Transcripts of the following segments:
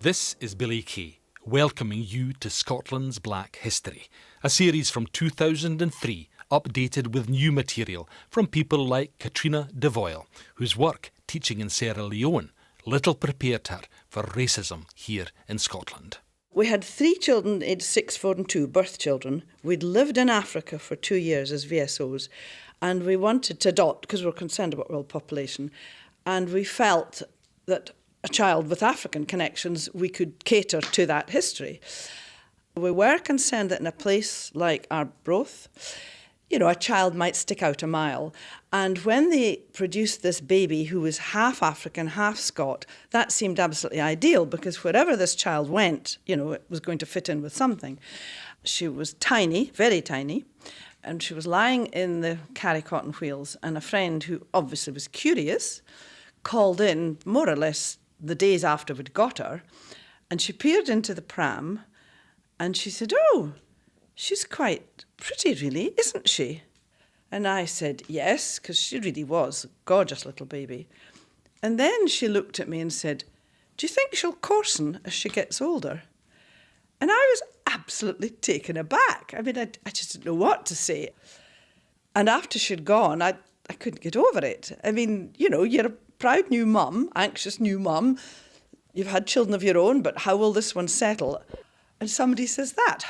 This is Billy Kay, welcoming you to Scotland's Black History, a series from 2003, updated with new material from people like Katrina Devoyle, whose work teaching in Sierra Leone little prepared her for racism here in Scotland. We had 3 children aged 6, 4 and 2, birth children. We'd lived in Africa for 2 years as VSOs, and we wanted to adopt because we were concerned about world population, and we felt that a child with African connections, we could cater to that history. We were concerned that in a place like Arbroath, a child might stick out a mile. And when they produced this baby who was half African, half Scot, that seemed absolutely ideal because wherever this child went, it was going to fit in with something. She was tiny, very tiny, and she was lying in the carry cotton wheels, and a friend who obviously was curious called in more or less the days after we'd got her, and she peered into the pram and she said, "Oh, she's quite pretty really, isn't she?" And I said, yes, because she really was a gorgeous little baby. And then she looked at me and said, "Do you think she'll coarsen as she gets older?" And I was absolutely taken aback. I mean, I just didn't know what to say. And after she'd gone, I couldn't get over it. I mean, you're a proud new mum, anxious new mum. You've had children of your own, but how will this one settle? And somebody says that.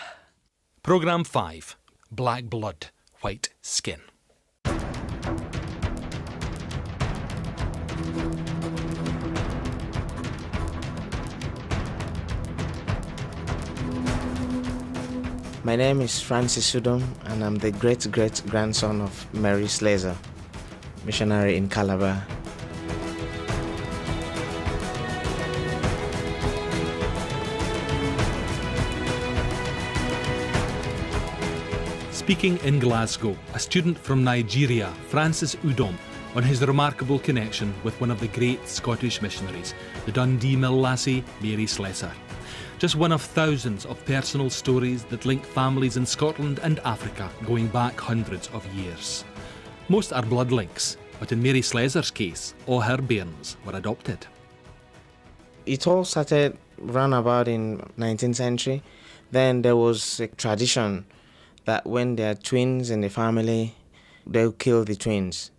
Programme 5, Black Blood, White Skin. My name is Francis Sudom, and I'm the great-great-grandson of Mary Slazer, missionary in Calabar. Speaking in Glasgow, a student from Nigeria, Francis Udom, on his remarkable connection with one of the great Scottish missionaries, the Dundee Mill lassie, Mary Slessor. Just one of thousands of personal stories that link families in Scotland and Africa going back hundreds of years. Most are blood links, but in Mary Slessor's case, all her bairns were adopted. It all started round about in 19th century. Then there was a tradition that when there are twins in the family, they'll kill the twins.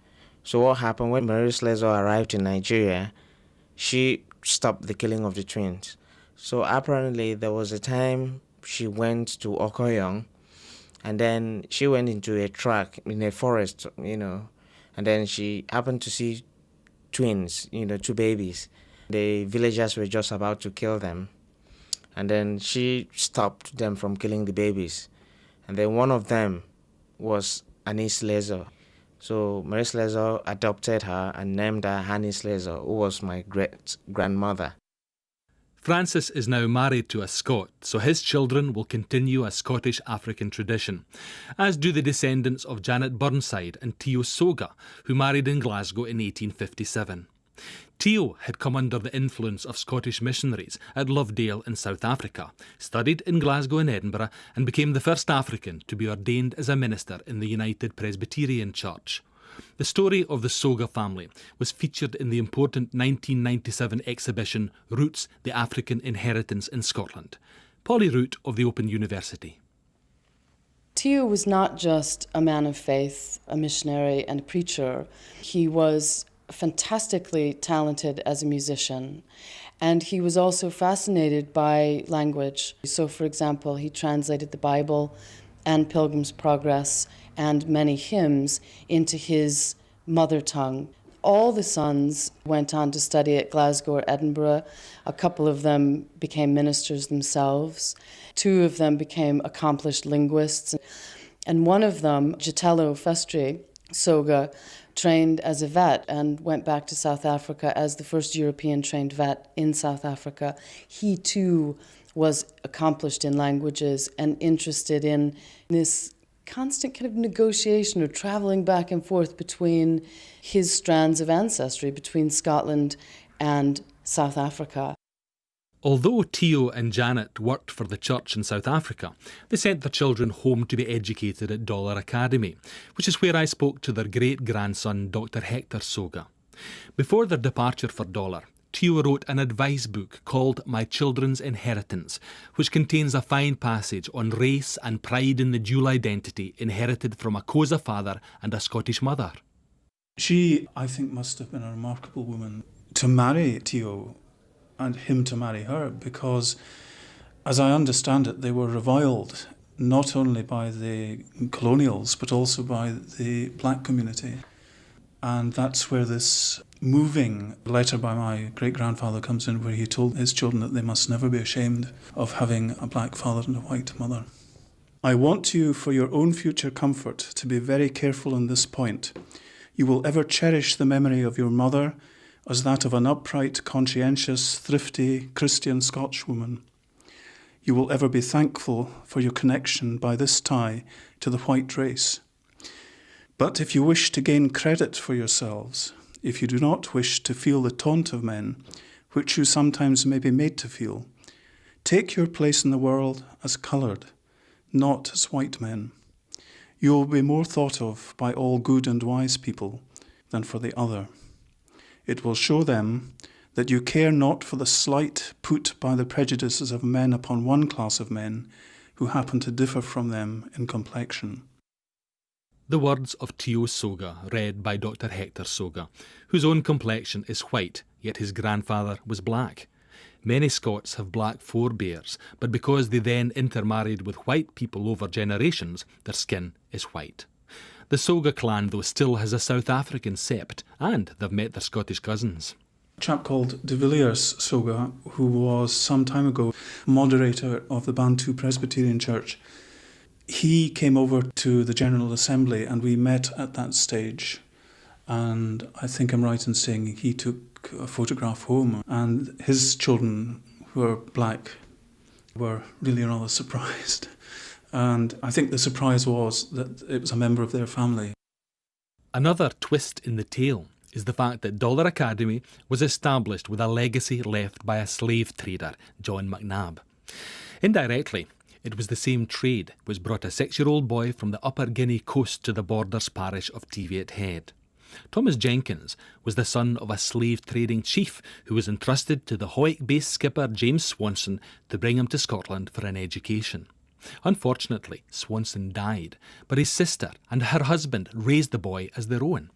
So what happened when Mary Slessor arrived in Nigeria, she stopped the killing of the twins. So apparently there was a time she went to Okoyong, and then she went into a track in a forest, and then she happened to see twins, 2 babies. The villagers were just about to kill them, and then she stopped them from killing the babies. And then one of them was Annie Slessor. So Mary Slessor adopted her and named her Annie Slessor, who was my great-grandmother. Francis is now married to a Scot, so his children will continue a Scottish African tradition, as do the descendants of Janet Burnside and Tio Soga, who married in Glasgow in 1857. Tio had come under the influence of Scottish missionaries at Lovedale in South Africa, studied in Glasgow and Edinburgh, and became the first African to be ordained as a minister in the United Presbyterian Church. The story of the Soga family was featured in the important 1997 exhibition Roots, the African Inheritance in Scotland. Polly Root of the Open University. Tio was not just a man of faith, a missionary and a preacher. He was fantastically talented as a musician, and he was also fascinated by language. So, for example, he translated the Bible and Pilgrim's Progress and many hymns into his mother tongue. All the sons went on to study at Glasgow or Edinburgh. A couple of them became ministers themselves. 2 of them became accomplished linguists. And one of them, Jatello Festri Soga, trained as a vet and went back to South Africa as the first European trained vet in South Africa. He too was accomplished in languages and interested in this constant kind of negotiation or traveling back and forth between his strands of ancestry, between Scotland and South Africa. Although Tio and Janet worked for the church in South Africa, they sent their children home to be educated at Dollar Academy, which is where I spoke to their great-grandson, Dr. Hector Soga. Before their departure for Dollar, Tio wrote an advice book called My Children's Inheritance, which contains a fine passage on race and pride in the dual identity inherited from a Xhosa father and a Scottish mother. She, I think, must have been a remarkable woman to marry Tio and him to marry her, because, as I understand it, they were reviled not only by the colonials but also by the black community. And that's where this moving letter by my great-grandfather comes in, where he told his children that they must never be ashamed of having a black father and a white mother. I want you, for your own future comfort, to be very careful on this point. You will ever cherish the memory of your mother as that of an upright, conscientious, thrifty, Christian Scotch woman. You will ever be thankful for your connection by this tie to the white race. But if you wish to gain credit for yourselves, if you do not wish to feel the taunt of men, which you sometimes may be made to feel, take your place in the world as coloured, not as white men. You will be more thought of by all good and wise people than for the other. It will show them that you care not for the slight put by the prejudices of men upon one class of men who happen to differ from them in complexion. The words of Tio Soga, read by Dr. Hector Soga, whose own complexion is white, yet his grandfather was black. Many Scots have black forebears, but because they then intermarried with white people over generations, their skin is white. The Soga clan, though, still has a South African sept, and they've met their Scottish cousins. A chap called de Villiers Soga, who was some time ago moderator of the Bantu Presbyterian Church, he came over to the General Assembly and we met at that stage. And I think I'm right in saying he took a photograph home, and his children, who are black, were really rather surprised. And I think the surprise was that it was a member of their family. Another twist in the tale is the fact that Dollar Academy was established with a legacy left by a slave trader, John McNabb. Indirectly, it was the same trade which brought a 6-year-old boy from the Upper Guinea coast to the Borders parish of Teviot Head. Thomas Jenkins was the son of a slave-trading chief who was entrusted to the Howick-based skipper James Swanson to bring him to Scotland for an education. Unfortunately, Swanson died, but his sister and her husband raised the boy as their own.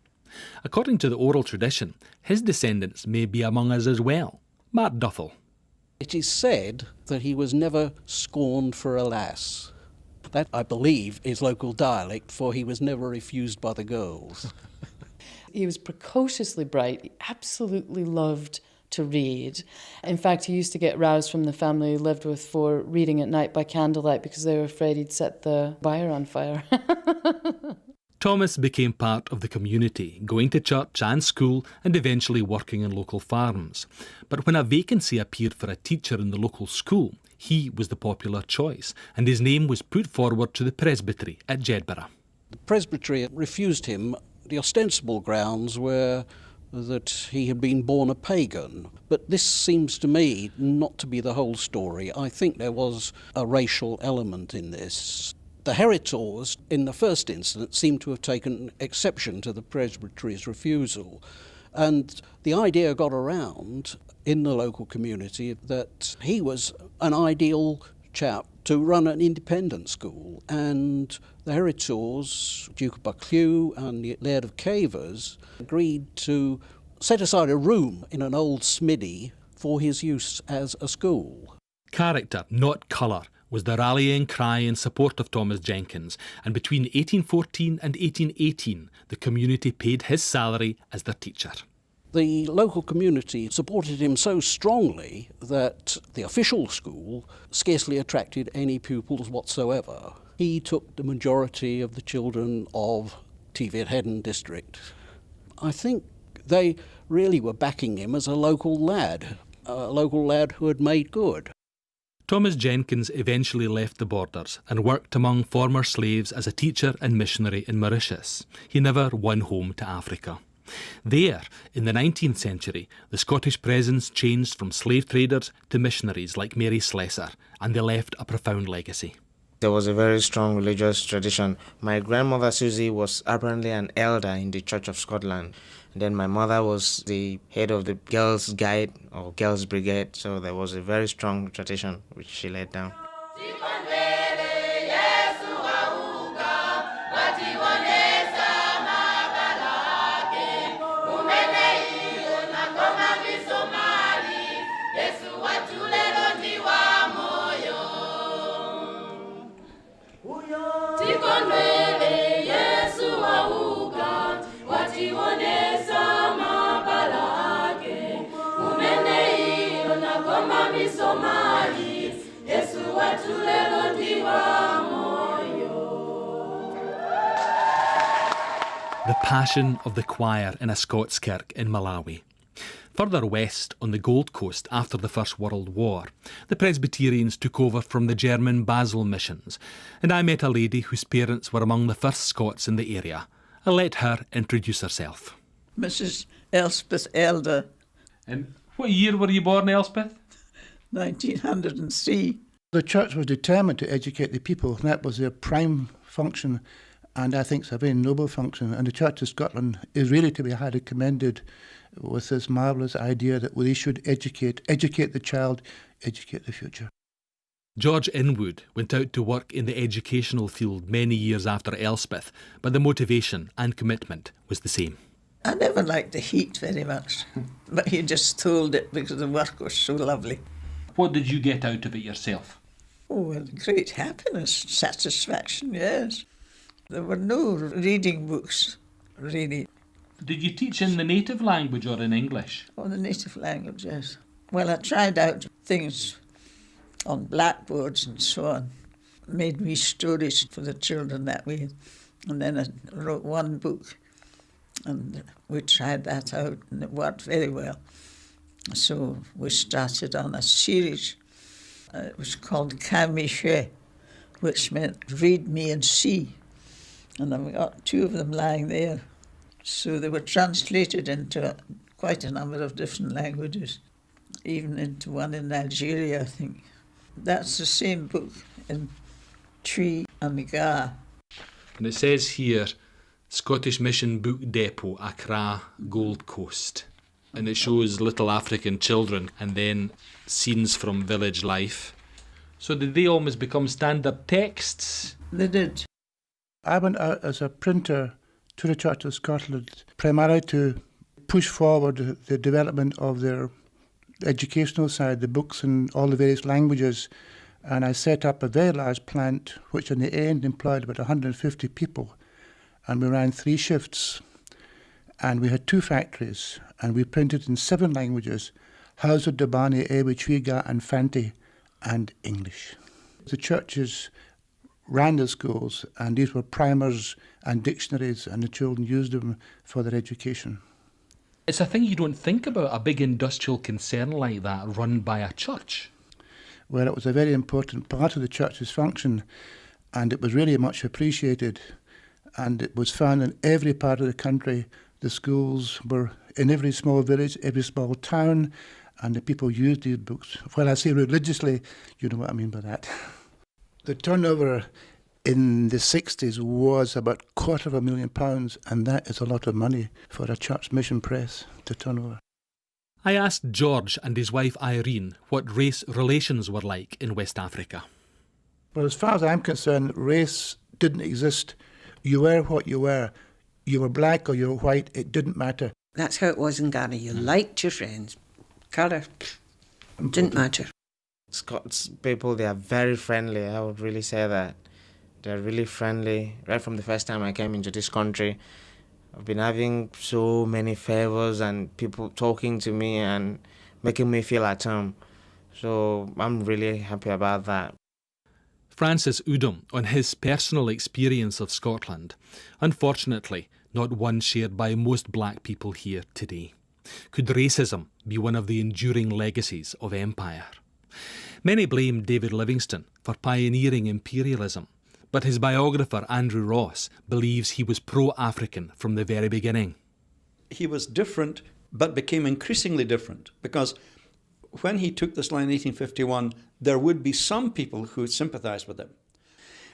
According to the oral tradition, his descendants may be among us as well. Mark Duffel. It is said that he was never scorned for a lass. That, I believe, is local dialect, for he was never refused by the girls. He was precociously bright. He absolutely loved to read. In fact, he used to get roused from the family he lived with for reading at night by candlelight because they were afraid he'd set the byre on fire. Thomas became part of the community, going to church and school and eventually working in local farms. But when a vacancy appeared for a teacher in the local school, he was the popular choice, and his name was put forward to the presbytery at Jedburgh. The presbytery refused him. The ostensible grounds were that he had been born a pagan. But this seems to me not to be the whole story. I think there was a racial element in this. The heritors, in the first instance, seem to have taken exception to the presbytery's refusal. And the idea got around in the local community that he was an ideal chap to run an independent school. And the heritors, Duke of Buccleuch and the Laird of Cavers, agreed to set aside a room in an old smithy for his use as a school. Character, not colour, was the rallying cry in support of Thomas Jenkins, and between 1814 and 1818 the community paid his salary as their teacher. The local community supported him so strongly that the official school scarcely attracted any pupils whatsoever. He took the majority of the children of Teviot Head district. I think they really were backing him as a local lad who had made good. Thomas Jenkins eventually left the Borders and worked among former slaves as a teacher and missionary in Mauritius. He never won home to Africa. There, in the 19th century, the Scottish presence changed from slave traders to missionaries like Mary Slessor, and they left a profound legacy. There was a very strong religious tradition. My grandmother Susie was apparently an elder in the Church of Scotland. And then my mother was the head of the Girls' Guide or Girls' Brigade, so there was a very strong tradition which she laid down. The passion of the choir in a Scots kirk in Malawi. Further west on the Gold Coast after the First World War, the Presbyterians took over from the German Basel missions, and I met a lady whose parents were among the first Scots in the area. I let her introduce herself. Mrs. Elspeth Elder, And what year were you born, Elspeth? 1903. The church was determined to educate the people, and that was their prime function, and I think it's a very noble function. And the Church of Scotland is really to be highly commended with this marvellous idea that they should educate the child, educate the future. George Inwood went out to work in the educational field many years after Elspeth, but the motivation and commitment was the same. I never liked the heat very much, but he just told it because the work was so lovely. What did you get out of it yourself? Oh, well, great happiness, satisfaction, yes. There were no reading books, really. Did you teach in the native language or in English? Oh, the native language, yes. Well, I tried out things on blackboards and so on. Made me stories for the children that way. And then I wrote one book, and we tried that out, and it worked very well. So we started on a series. It was called Camiche, which meant read me and see. And I've got two of them lying there. So they were translated into quite a number of different languages, even into one in Nigeria, I think. That's the same book in Tree and Ga. And it says here, Scottish Mission Book Depot, Accra, Gold Coast. And it shows little African children and then scenes from village life. So did they almost become standard texts? They did. I went out as a printer to the Church of Scotland, primarily to push forward the development of their educational side, the books in all the various languages. And I set up a very large plant, which in the end employed about 150 people. And we ran 3 shifts. And we had 2 factories. And we printed in 7 languages, Hausa, Dobani, Ewe, Twiga and Fanti, and English. The churches ran the schools, and these were primers and dictionaries, and the children used them for their education. It's a thing you don't think about, a big industrial concern like that run by a church. Well, it was a very important part of the church's function, and it was really much appreciated. And it was found in every part of the country. The schools were in every small village, every small town, and the people used these books. When I say religiously, you know what I mean by that. The turnover in the 60s was about £250,000, and that is a lot of money for a church mission press to turn over. I asked George and his wife Irene what race relations were like in West Africa. Well, as far as I'm concerned, race didn't exist. You were what you were. You were black or you were white, it didn't matter. That's how it was in Ghana. You liked your friends. Colour didn't matter. Scots people, they are very friendly. I would really say that. They're really friendly. Right from the first time I came into this country, I've been having so many favours and people talking to me and making me feel at home. So I'm really happy about that. Francis Udom on his personal experience of Scotland. Unfortunately, not one shared by most black people here today. Could racism be one of the enduring legacies of empire? Many blame David Livingstone for pioneering imperialism, but his biographer Andrew Ross believes he was pro-African from the very beginning. he was different, but became increasingly different, because when he took this line in 1851, there would be some people who sympathized with him.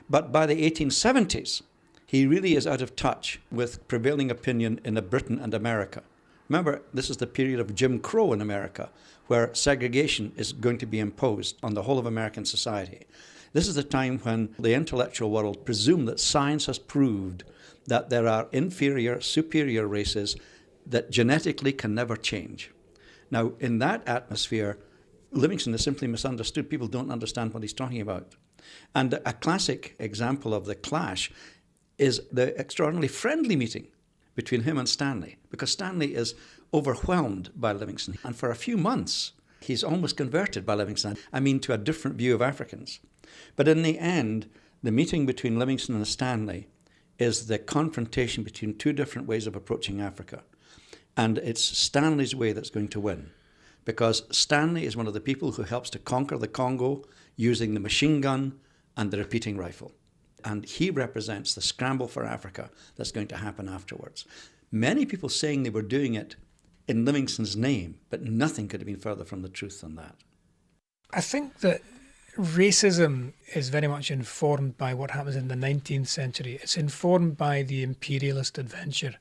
But by the 1870s, he really is out of touch with prevailing opinion in Britain and America. Remember, this is the period of Jim Crow in America, where segregation is going to be imposed on the whole of American society. This is the time when the intellectual world presumed that science has proved that there are inferior, superior races that genetically can never change. Now, in that atmosphere, Livingstone is simply misunderstood. People don't understand what he's talking about. And a classic example of the clash is the extraordinarily friendly meeting between him and Stanley, because Stanley is overwhelmed by Livingstone. And for a few months, he's almost converted by Livingstone, to a different view of Africans. But in the end, the meeting between Livingstone and Stanley is the confrontation between two different ways of approaching Africa. And it's Stanley's way that's going to win, because Stanley is one of the people who helps to conquer the Congo using the machine gun and the repeating rifle. And he represents the scramble for Africa that's going to happen afterwards. Many people saying they were doing it in Livingstone's name, but nothing could have been further from the truth than that. I think that racism is very much informed by what happens in the 19th century. It's informed by the imperialist adventure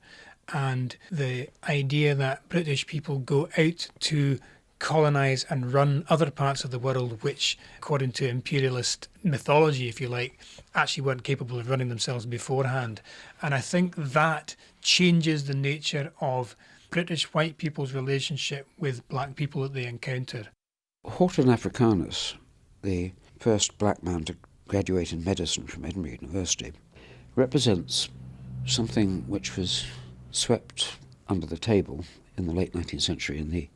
and the idea that British people go out to colonise and run other parts of the world which, according to imperialist mythology, if you like, actually weren't capable of running themselves beforehand. And I think that changes the nature of British white people's relationship with black people that they encounter. Horton Africanus, the first black man to graduate in medicine from Edinburgh University, represents something which was swept under the table in the late 19th century in the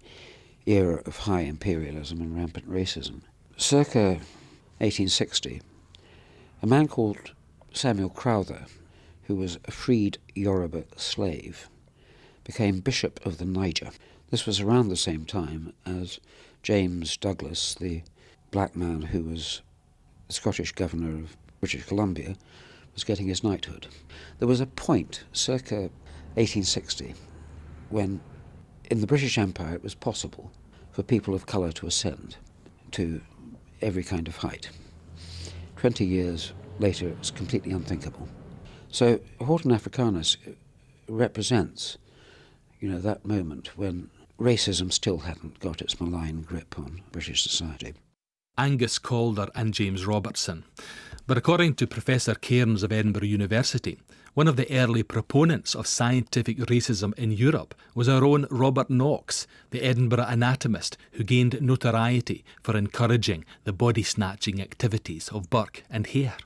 era of high imperialism and rampant racism. Circa 1860, a man called Samuel Crowther, who was a freed Yoruba slave, became Bishop of the Niger. This was around the same time as James Douglas, the black man who was the Scottish governor of British Columbia, was getting his knighthood. There was a point, circa 1860, when in the British Empire it was possible for people of colour to ascend to every kind of height. 20 years later it was completely unthinkable. So Horton Africanus represents, that moment when racism still hadn't got its malign grip on British society. Angus Calder and James Robertson. But according to Professor Cairns of Edinburgh University, one of the early proponents of scientific racism in Europe was our own Robert Knox, the Edinburgh anatomist who gained notoriety for encouraging the body-snatching activities of Burke and Hare.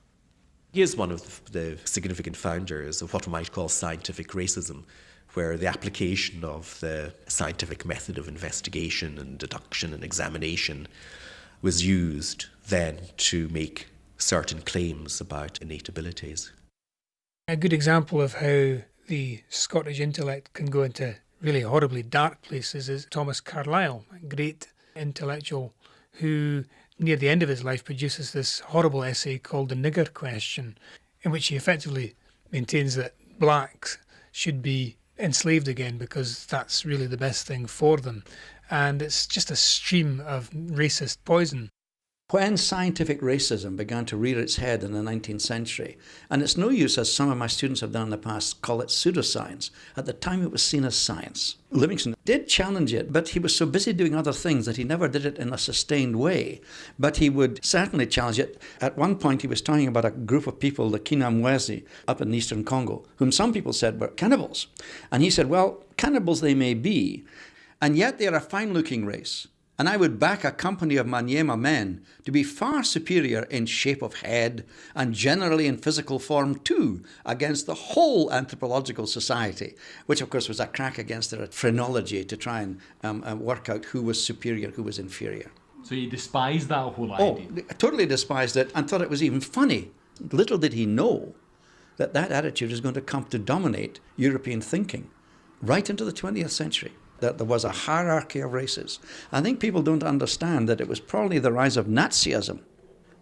He is one of the significant founders of what we might call scientific racism, where the application of the scientific method of investigation and deduction and examination was used then to make certain claims about innate abilities. A good example of how the Scottish intellect can go into really horribly dark places is Thomas Carlyle, a great intellectual who, near the end of his life, produces this horrible essay called The Nigger Question, in which he effectively maintains that blacks should be enslaved again because that's really the best thing for them. And it's just a stream of racist poison. When scientific racism began to rear its head in the 19th century, and it's no use, as some of my students have done in the past, call it pseudoscience. At the time it was seen as science. Livingstone did challenge it, but he was so busy doing other things that he never did it in a sustained way. But he would certainly challenge it. At one point he was talking about a group of people, the Kinamwezi, up in eastern Congo, whom some people said were cannibals. And he said, well, cannibals they may be, and yet they are a fine-looking race. And I would back a company of Manyema men to be far superior in shape of head and generally in physical form too, against the whole anthropological society, which of course was a crack against their phrenology to try and work out who was superior, who was inferior. So he despised that whole idea? Oh, totally despised it and thought it was even funny. Little did he know that that attitude is going to come to dominate European thinking right into the 20th century. That there was a hierarchy of races. I think people don't understand that it was probably the rise of Nazism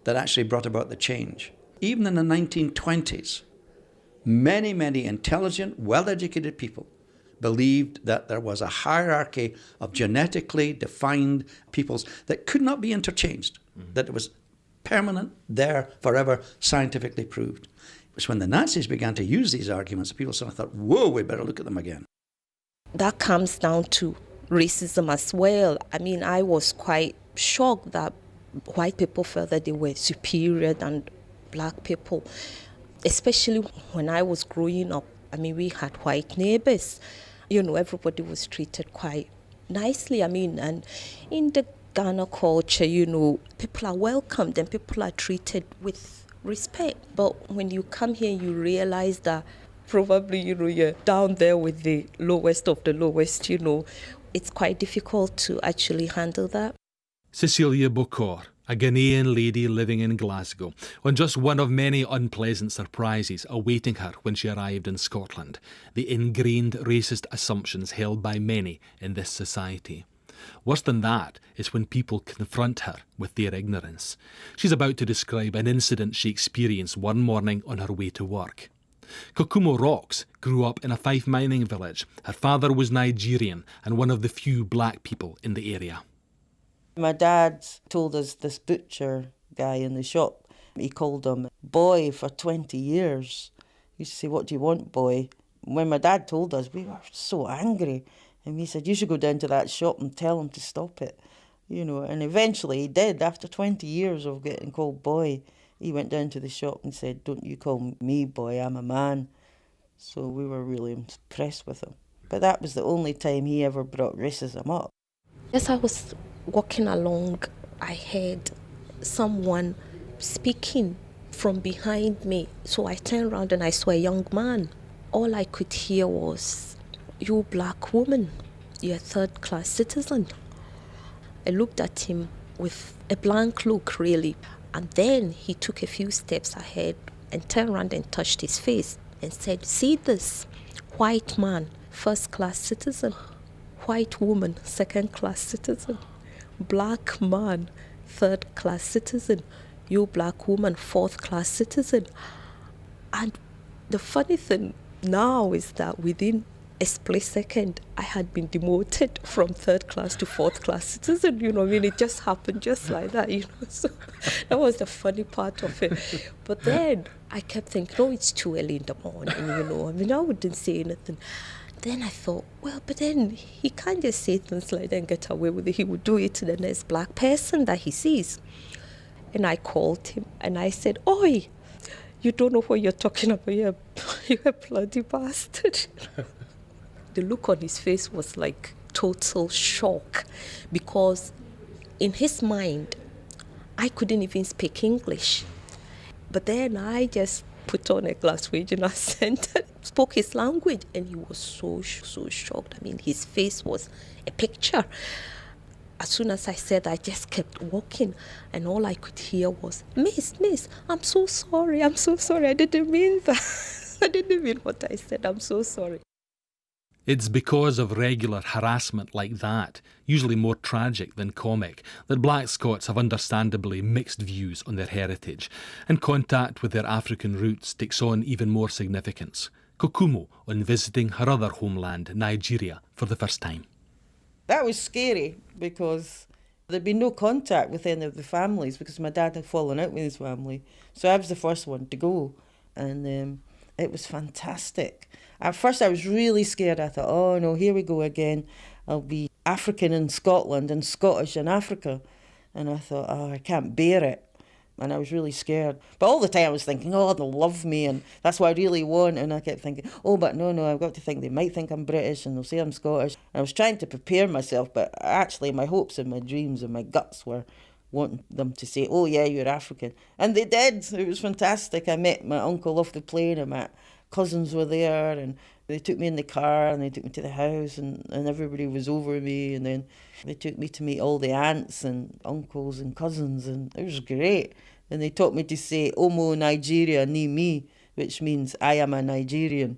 that actually brought about the change. Even in the 1920s, many, many intelligent, well-educated people believed that there was a hierarchy of genetically defined peoples that could not be interchanged, that it was permanent, there, forever, scientifically proved. It was when the Nazis began to use these arguments that people sort of thought, whoa, we better look at them again. That comes down to racism as well. I mean, I was quite shocked that white people felt that they were superior than black people, especially when I was growing up. I mean, we had white neighbors. You know, everybody was treated quite nicely. I mean, and in the Ghana culture, you know, people are welcomed and people are treated with respect. But when you come here, you realize that probably, you know, you're down there with the lowest of the lowest, you know. It's quite difficult to actually handle that. Cecilia Bokor, a Ghanaian lady living in Glasgow, on just one of many unpleasant surprises awaiting her when she arrived in Scotland, the ingrained racist assumptions held by many in this society. Worse than that is when people confront her with their ignorance. She's about to describe an incident she experienced one morning on her way to work. Kokumo Rocks grew up in a Fife mining village. Her father was Nigerian and one of the few black people in the area. My dad told us this butcher guy in the shop, he called him boy for 20 years. He used to say, what do you want, boy? When my dad told us, we were so angry. And he said, you should go down to that shop and tell him to stop it. You know, and eventually he did. After 20 years of getting called boy, he went down to the shop and said, don't you call me boy, I'm a man. So we were really impressed with him. But that was the only time he ever brought racism up. As I was walking along, I heard someone speaking from behind me. So I turned around and I saw a young man. All I could hear was, you black woman, you're a third-class citizen. I looked at him with a blank look, really. And then he took a few steps ahead and turned around and touched his face and said, see this, white man, first-class citizen, white woman, second-class citizen, black man, third-class citizen, you black woman, fourth-class citizen. And the funny thing now is that within a split second, I had been demoted from third class to fourth class citizen. You know, I mean, it just happened just like that, you know. So that was the funny part of it. But then I kept thinking, no, it's too early in the morning, you know. I mean, I wouldn't say anything. Then I thought, well, but then he can't just say things like that and get away with it. He would do it to the next black person that he sees. And I called him and I said, oi, you don't know what you're talking about. You're a bloody bastard. The look on his face was like total shock, because in his mind, I couldn't even speak English. But then I just put on a Glaswegian accent and spoke his language, and he was so shocked. I mean, his face was a picture. As soon as I said, I just kept walking, and all I could hear was, Miss, I'm so sorry, I didn't mean that. I didn't mean what I said, I'm so sorry. It's because of regular harassment like that, usually more tragic than comic, that black Scots have understandably mixed views on their heritage, and contact with their African roots takes on even more significance. Kokumo on visiting her other homeland, Nigeria, for the first time. That was scary because there'd been no contact with any of the families because my dad had fallen out with his family. So I was the first one to go, and it was fantastic. At first I was really scared. I thought, oh no, here we go again. I'll be African in Scotland and Scottish in Africa. And I thought, oh, I can't bear it. And I was really scared. But all the time I was thinking, oh, they'll love me and that's what I really want. And I kept thinking, oh, but no, I've got to think they might think I'm British and they'll say I'm Scottish. And I was trying to prepare myself, but actually my hopes and my dreams and my guts were wanting them to say, oh yeah, you're African. And they did. It was fantastic. I met my uncle off the plane, and my cousins were there, and they took me in the car and they took me to the house, and everybody was over me, and then they took me to meet all the aunts and uncles and cousins, and it was great. And they taught me to say Omo Nigeria ni mi, which means I am a Nigerian.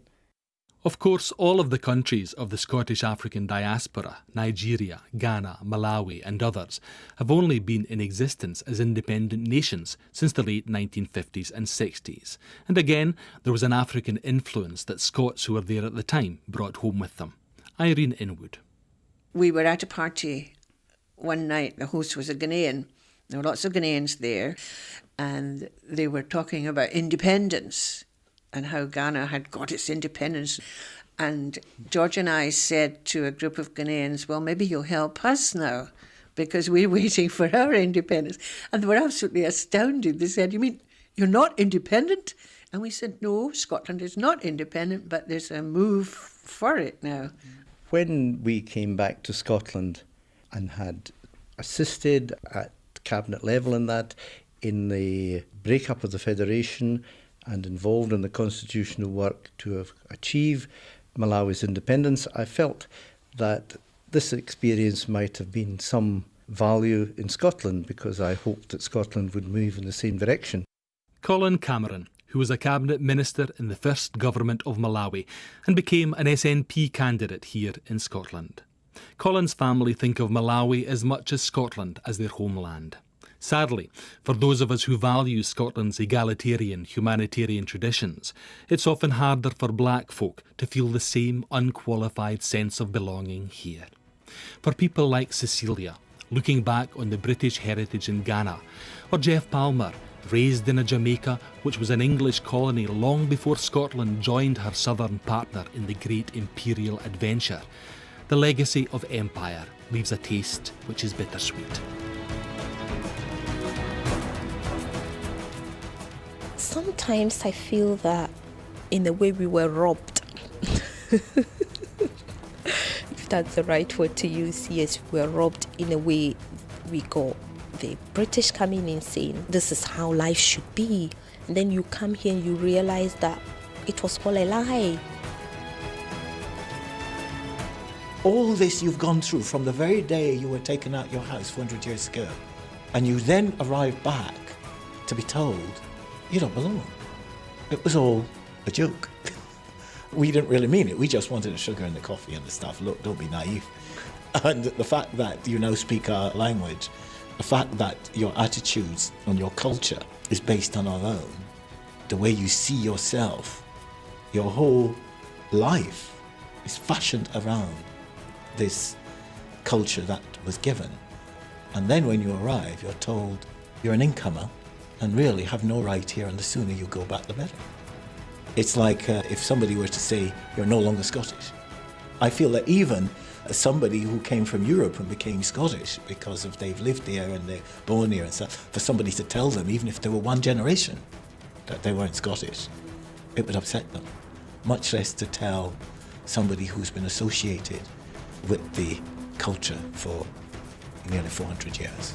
Of course, all of the countries of the Scottish African diaspora, Nigeria, Ghana, Malawi and others, have only been in existence as independent nations since the late 1950s and 60s. And again, there was an African influence that Scots who were there at the time brought home with them. Irene Inwood. We were at a party one night. The host was a Ghanaian. There were lots of Ghanaians there, and they were talking about independence and how Ghana had got its independence. And George and I said to a group of Ghanaians, well, maybe you'll help us now, because we're waiting for our independence. And they were absolutely astounded. They said, you mean you're not independent? And we said, no, Scotland is not independent, but there's a move for it now. When we came back to Scotland and had assisted at cabinet level in that, in the breakup of the Federation and involved in the constitutional work to achieve Malawi's independence, I felt that this experience might have been some value in Scotland, because I hoped that Scotland would move in the same direction. Colin Cameron, who was a cabinet minister in the first government of Malawi and became an SNP candidate here in Scotland. Colin's family think of Malawi as much as Scotland as their homeland. Sadly, for those of us who value Scotland's egalitarian, humanitarian traditions, it's often harder for black folk to feel the same unqualified sense of belonging here. For people like Cecilia, looking back on the British heritage in Ghana, or Jeff Palmer, raised in a Jamaica which was an English colony long before Scotland joined her southern partner in the great imperial adventure, the legacy of empire leaves a taste which is bittersweet. Sometimes I feel that in a way we were robbed. If that's the right word to use, yes, we were robbed in a way. We got the British coming in saying, this is how life should be. And then you come here and you realize that it was all a lie. All this you've gone through from the very day you were taken out your house 400 years ago, and you then arrive back to be told you don't belong. It was all a joke. We didn't really mean it. We just wanted the sugar and the coffee and the stuff. Look, don't be naive. And the fact that you now speak our language, the fact that your attitudes and your culture is based on our own, the way you see yourself, your whole life is fashioned around this culture that was given. And then when you arrive, you're told you're an incomer and really have no right here, and the sooner you go back, the better. It's like if somebody were to say, you're no longer Scottish. I feel that even somebody who came from Europe and became Scottish because of they've lived there and they're born here and stuff, for somebody to tell them, even if they were one generation, that they weren't Scottish, it would upset them. Much less to tell somebody who's been associated with the culture for nearly 400 years.